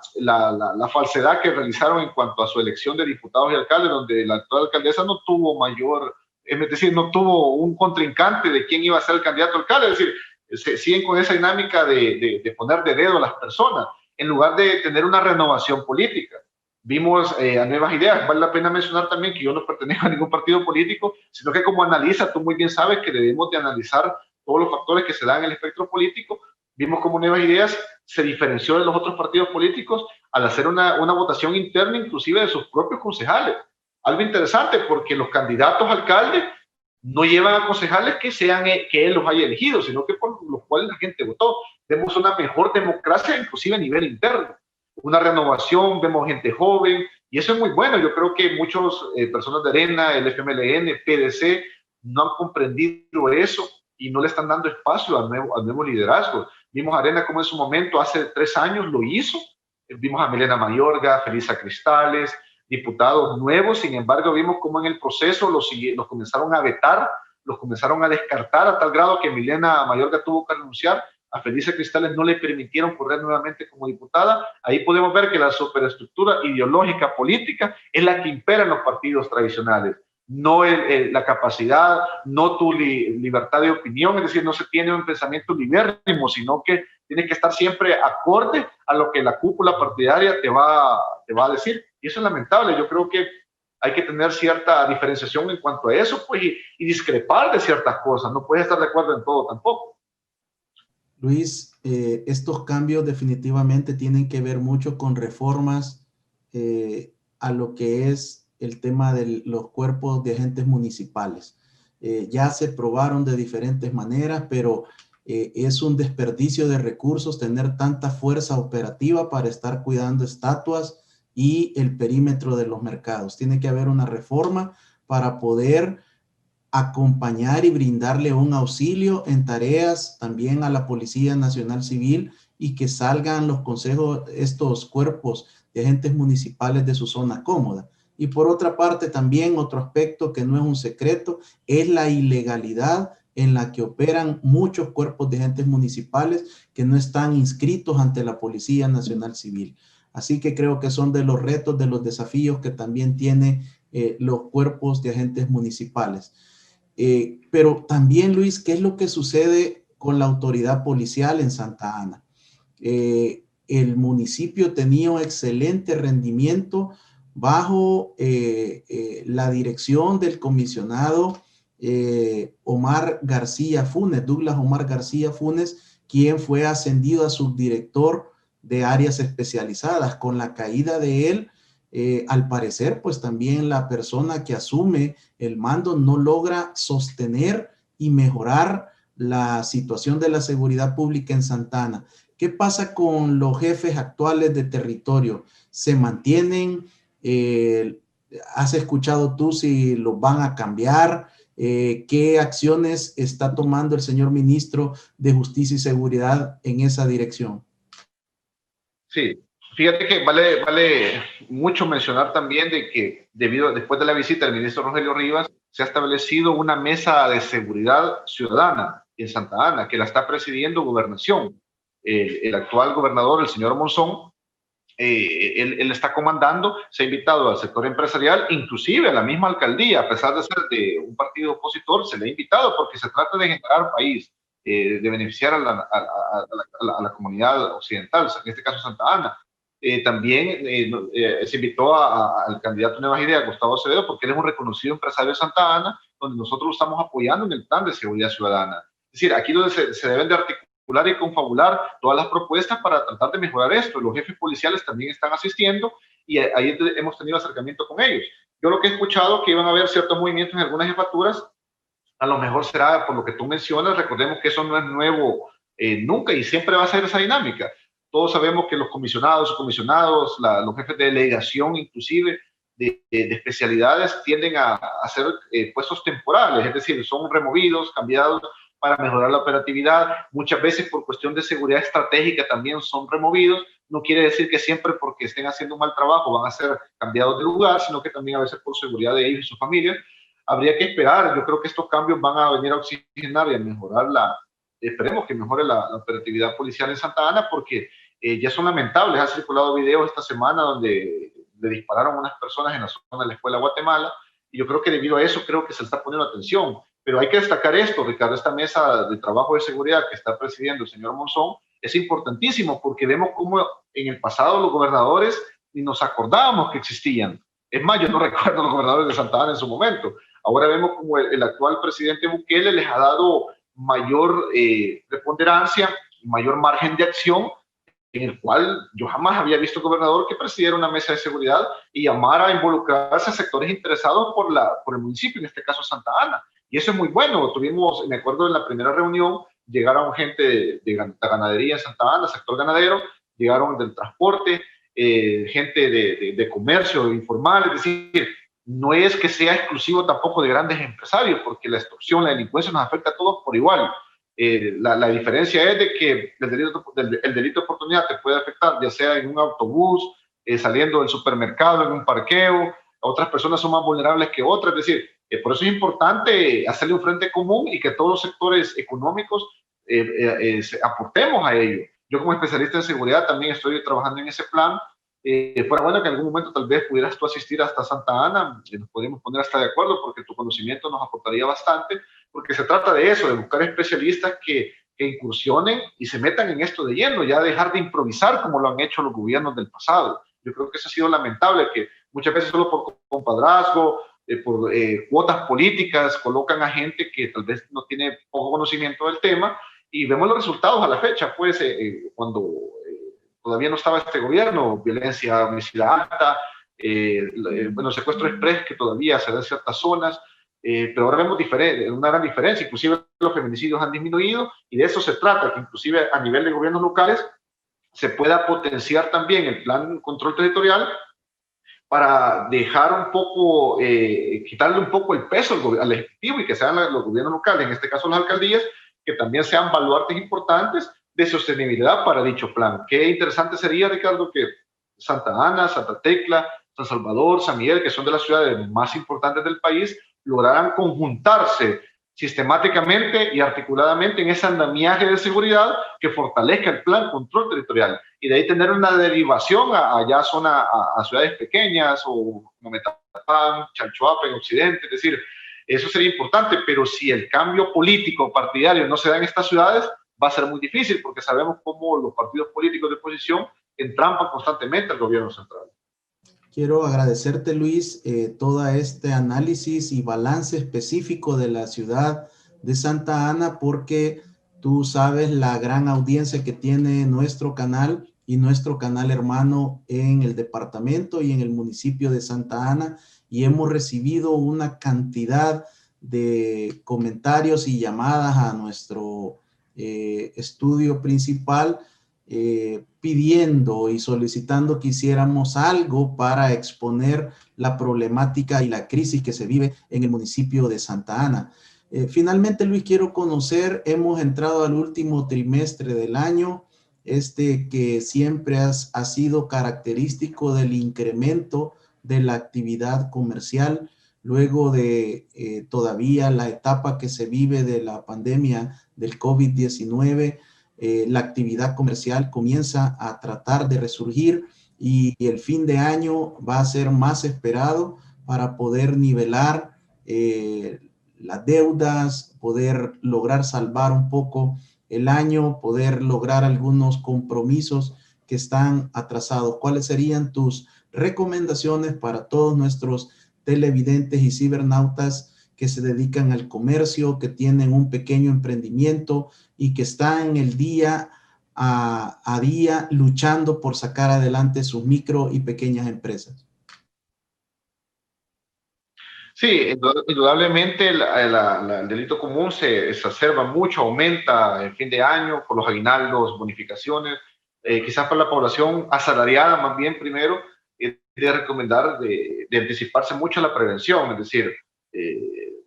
falsedad que realizaron en cuanto a su elección de diputados y alcaldes, donde la actual alcaldesa no tuvo mayor, es decir, no tuvo un contrincante de quién iba a ser el candidato alcalde. Es decir, siguen con esa dinámica de poner de dedo a las personas, en lugar de tener una renovación política. Vimos a Nuevas Ideas. Vale la pena mencionar también que yo no pertenezco a ningún partido político, sino que como analiza, tú muy bien sabes que debemos de analizar todos los factores que se dan en el espectro político, vimos como Nuevas Ideas se diferenció de los otros partidos políticos al hacer una votación interna inclusive de sus propios concejales. Algo interesante porque los candidatos a alcalde no llevan a concejales que él los haya elegido, sino que por los cuales la gente votó. Vemos una mejor democracia inclusive a nivel interno, una renovación, vemos gente joven, y eso es muy bueno. Yo creo que muchas personas de Arena, el FMLN, PDC, no han comprendido eso y no le están dando espacio al nuevo liderazgo. Vimos a Arena como en su momento, hace 3 años, lo hizo. Vimos a Milena Mayorga, Felisa Cristales, diputados nuevos. Sin embargo, vimos cómo en el proceso los comenzaron a vetar, los comenzaron a descartar a tal grado que Milena Mayorga tuvo que renunciar. A Felisa Cristales no le permitieron correr nuevamente como diputada. Ahí podemos ver que la superestructura ideológica política es la que impera en los partidos tradicionales, no la capacidad, no tu libertad de opinión, es decir, no se tiene un pensamiento libérrimo, sino que tienes que estar siempre acorde a lo que la cúpula partidaria te va a decir. Y eso es lamentable. Yo creo que hay que tener cierta diferenciación en cuanto a eso, pues, y discrepar de ciertas cosas. No puedes estar de acuerdo en todo tampoco. Luis, estos cambios definitivamente tienen que ver mucho con reformas a lo que es el tema de los cuerpos de agentes municipales. Ya se probaron de diferentes maneras, pero es un desperdicio de recursos tener tanta fuerza operativa para estar cuidando estatuas y el perímetro de los mercados. Tiene que haber una reforma para poder acompañar y brindarle un auxilio en tareas también a la Policía Nacional Civil y que salgan los consejos, estos cuerpos de agentes municipales de su zona cómoda. Y por otra parte también otro aspecto que no es un secreto es la ilegalidad en la que operan muchos cuerpos de agentes municipales que no están inscritos ante la Policía Nacional Civil. Así que creo que son de los retos, de los desafíos que también tienen los cuerpos de agentes municipales. Pero también, Luis, ¿qué es lo que sucede con la autoridad policial en Santa Ana? El municipio tenía un excelente rendimiento bajo la dirección del comisionado Omar García Funes, Douglas Omar García Funes, quien fue ascendido a subdirector de áreas especializadas. Con la caída de él, al parecer, pues también la persona que asume el mando no logra sostener y mejorar la situación de la seguridad pública en Santa Ana. ¿Qué pasa con los jefes actuales de territorio? ¿Se mantienen? ¿Has escuchado tú si los van a cambiar? ¿Qué acciones está tomando el señor ministro de Justicia y Seguridad en esa dirección? Sí, fíjate que vale mucho mencionar también de que después de la visita del ministro Rogelio Rivas, se ha establecido una mesa de seguridad ciudadana en Santa Ana, que la está presidiendo Gobernación. El actual gobernador, el señor Monzón, él está comandando, se ha invitado al sector empresarial, inclusive a la misma alcaldía, a pesar de ser de un partido opositor, se le ha invitado porque se trata de generar país, de beneficiar a la comunidad occidental, en este caso Santa Ana. También se invitó al candidato Nuevas Ideas, Gustavo Acevedo, porque él es un reconocido empresario de Santa Ana, donde nosotros lo estamos apoyando en el plan de seguridad ciudadana. Es decir, aquí donde se deben de articular y confabular todas las propuestas para tratar de mejorar esto. Los jefes policiales también están asistiendo y ahí hemos tenido acercamiento con ellos. Yo lo que he escuchado que iban a haber ciertos movimientos en algunas jefaturas, a lo mejor será por lo que tú mencionas. Recordemos que eso no es nuevo nunca y siempre va a ser esa dinámica. Todos sabemos que los comisionados, los jefes de delegación inclusive de especialidades tienden a ser puestos temporales, es decir, son removidos, cambiados para mejorar la operatividad. Muchas veces por cuestión de seguridad estratégica también son removidos. No quiere decir que siempre porque estén haciendo un mal trabajo van a ser cambiados de lugar, sino que también a veces por seguridad de ellos y sus familias. Habría que esperar. Yo creo que estos cambios van a venir a oxigenar y a mejorar esperemos que mejore la operatividad policial en Santa Ana, porque ya son lamentables. Ha circulado videos esta semana donde le dispararon a unas personas en la zona de la Escuela Guatemala, y yo creo que debido a eso creo que se está poniendo atención. Pero hay que destacar esto, Ricardo, esta mesa de trabajo de seguridad que está presidiendo el señor Monzón es importantísimo, porque vemos cómo en el pasado los gobernadores ni nos acordábamos que existían. Es más, yo no recuerdo a los gobernadores de Santa Ana en su momento. Ahora vemos como el actual presidente Bukele les ha dado mayor preponderancia, mayor margen de acción, en el cual yo jamás había visto gobernador que presidiera una mesa de seguridad y llamara a involucrarse a sectores interesados por el municipio, en este caso Santa Ana. Y eso es muy bueno. Tuvimos, me acuerdo en la primera reunión, llegaron gente de ganadería en Santa Ana, sector ganadero, llegaron del transporte, gente de comercio informal, es decir, no es que sea exclusivo tampoco de grandes empresarios, porque la extorsión, la delincuencia nos afecta a todos por igual. La diferencia es de que el delito de oportunidad te puede afectar, ya sea en un autobús, saliendo del supermercado, en un parqueo. Otras personas son más vulnerables que otras. Es decir, por eso es importante hacerle un frente común y que todos los sectores económicos aportemos a ello. Yo como especialista en seguridad también estoy trabajando en ese plan. Fuera bueno que en algún momento tal vez pudieras tú asistir hasta Santa Ana, nos podemos poner hasta de acuerdo porque tu conocimiento nos aportaría bastante, porque se trata de eso, de buscar especialistas que incursionen y se metan en esto de lleno, ya dejar de improvisar como lo han hecho los gobiernos del pasado. Yo creo que eso ha sido lamentable, que muchas veces solo por compadrazgo, por cuotas políticas, colocan a gente que tal vez no tiene poco conocimiento del tema y vemos los resultados a la fecha, pues cuando todavía no estaba este gobierno, violencia homicida alta, bueno, secuestro express que todavía se da en ciertas zonas, pero ahora vemos una gran diferencia, inclusive los feminicidios han disminuido y de eso se trata, que inclusive a nivel de gobiernos locales se pueda potenciar también el plan control territorial para dejar un poco, quitarle un poco el peso al Ejecutivo y que sean los gobiernos locales, en este caso las alcaldías, que también sean baluartes importantes de sostenibilidad para dicho plan. Qué interesante sería, Ricardo, que Santa Ana, Santa Tecla, San Salvador, San Miguel, que son de las ciudades más importantes del país, lograran conjuntarse sistemáticamente y articuladamente en ese andamiaje de seguridad que fortalezca el plan control territorial y de ahí tener una derivación allá a ciudades pequeñas o como Metapán, Chalchuapa en Occidente, es decir, eso sería importante, pero si el cambio político partidario no se da en estas ciudades, va a ser muy difícil porque sabemos cómo los partidos políticos de oposición entrampan constantemente al gobierno central. Quiero agradecerte, Luis, todo este análisis y balance específico de la ciudad de Santa Ana, porque tú sabes la gran audiencia que tiene nuestro canal y nuestro canal hermano en el departamento y en el municipio de Santa Ana, y hemos recibido una cantidad de comentarios y llamadas a nuestro estudio principal, pidiendo y solicitando que hiciéramos algo para exponer la problemática y la crisis que se vive en el municipio de Santa Ana. Finalmente, Luis, quiero conocer, hemos entrado al último trimestre del año, que siempre ha sido característico del incremento de la actividad comercial, luego de todavía la etapa que se vive de la pandemia del COVID-19. La actividad comercial comienza a tratar de resurgir y el fin de año va a ser más esperado para poder nivelar las deudas, poder lograr salvar un poco el año, poder lograr algunos compromisos que están atrasados. ¿Cuáles serían tus recomendaciones para todos nuestros televidentes y cibernautas que se dedican al comercio, que tienen un pequeño emprendimiento y que están el día a día luchando por sacar adelante sus micro y pequeñas empresas? Sí, indudablemente el delito común se exacerba mucho, aumenta en fin de año por los aguinaldos, bonificaciones. Quizás para la población asalariada, más bien primero, de recomendar de anticiparse mucho a la prevención, es decir,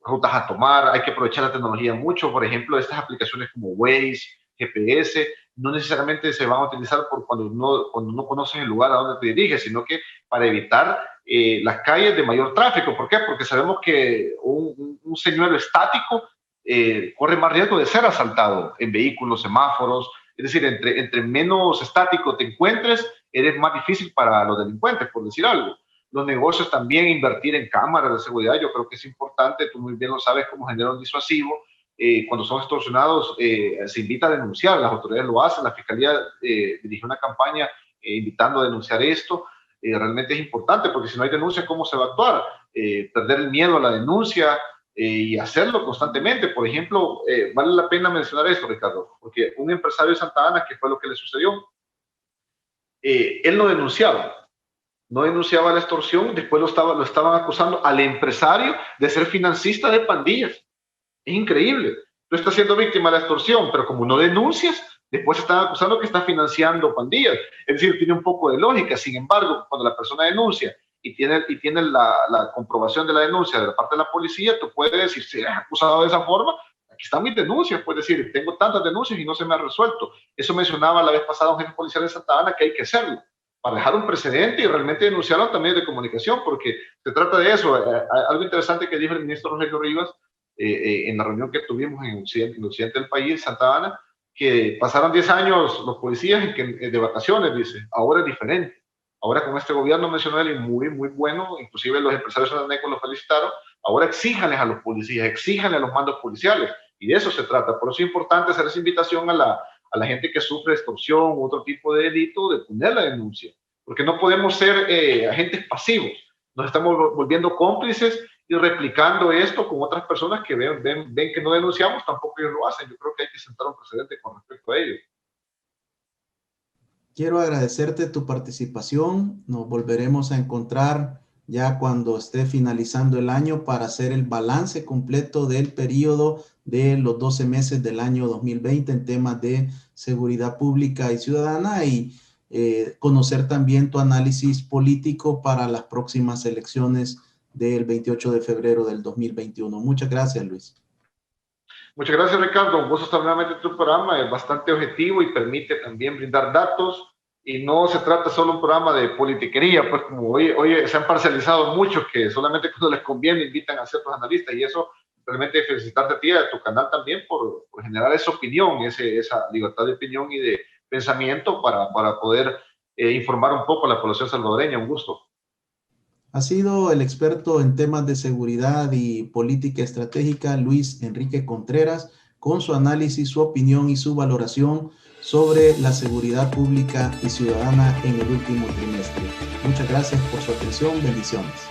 rutas a tomar, hay que aprovechar la tecnología mucho, por ejemplo, estas aplicaciones como Waze, GPS, no necesariamente se van a utilizar por cuando no conoces el lugar a donde te diriges, sino que para evitar las calles de mayor tráfico. ¿Por qué? Porque sabemos que un señuelo estático corre más riesgo de ser asaltado en vehículos, semáforos, es decir, entre menos estático te encuentres, eres más difícil para los delincuentes, por decir algo. Los negocios también, invertir en cámaras de seguridad, yo creo que es importante, tú muy bien lo sabes, como genera un disuasivo. Cuando son extorsionados, se invita a denunciar, las autoridades lo hacen, la Fiscalía dirige una campaña invitando a denunciar esto. Realmente es importante porque si no hay denuncia, ¿cómo se va a actuar? Perder el miedo a la denuncia, y hacerlo constantemente. Por ejemplo, vale la pena mencionar esto, Ricardo, porque un empresario de Santa Ana, que fue lo que le sucedió, él no denunciaba la extorsión, después lo estaban acusando al empresario de ser financista de pandillas. Es increíble. Tú estás siendo víctima de la extorsión, pero como no denuncias, después están acusando que está financiando pandillas. Es decir, tiene un poco de lógica. Sin embargo, cuando la persona denuncia y tiene la comprobación de la denuncia de la parte de la policía, tú puedes decir, si eres acusado de esa forma, aquí están mis denuncias. Puedes decir, tengo tantas denuncias y no se me ha resuelto. Eso mencionaba la vez pasada un jefe policial de Santa Ana, que hay que hacerlo para dejar un precedente y realmente denunciarlo también de comunicación, porque se trata de eso. Algo interesante que dijo el ministro Rogelio Rivas en la reunión que tuvimos en el occidente del país, Santa Ana, que pasaron 10 años los policías de vacaciones, dice, ahora es diferente. Ahora con este gobierno, mencionó él, muy, muy bueno, inclusive los empresarios santanecos lo felicitaron, ahora exíjanles a los policías, exíjanles a los mandos policiales, y de eso se trata. Por eso es importante hacer esa invitación a la gente que sufre extorsión u otro tipo de delito, de poner la denuncia, porque no podemos ser agentes pasivos, nos estamos volviendo cómplices y replicando esto con otras personas que ven que no denunciamos, tampoco ellos lo hacen. Yo creo que hay que sentar un precedente con respecto a ello. Quiero agradecerte tu participación. Nos volveremos a encontrar ya cuando esté finalizando el año para hacer el balance completo del periodo de los 12 meses del año 2020 en temas de seguridad pública y ciudadana y conocer también tu análisis político para las próximas elecciones del 28 de febrero del 2021. Muchas gracias, Luis. Muchas gracias, Ricardo. Un gusto estar nuevamente en tu programa. Es bastante objetivo y permite también brindar datos. Y no se trata solo de un programa de politiquería, pues como hoy se han parcializado muchos que solamente cuando les conviene invitan a ciertos analistas. Y eso realmente felicitarte a ti y a tu canal también por generar esa opinión, esa libertad de opinión y de pensamiento para poder informar un poco a la población salvadoreña. Un gusto. Ha sido el experto en temas de seguridad y política estratégica, Luis Enrique Contreras, con su análisis, su opinión y su valoración sobre la seguridad pública y ciudadana en el último trimestre. Muchas gracias por su atención. Bendiciones.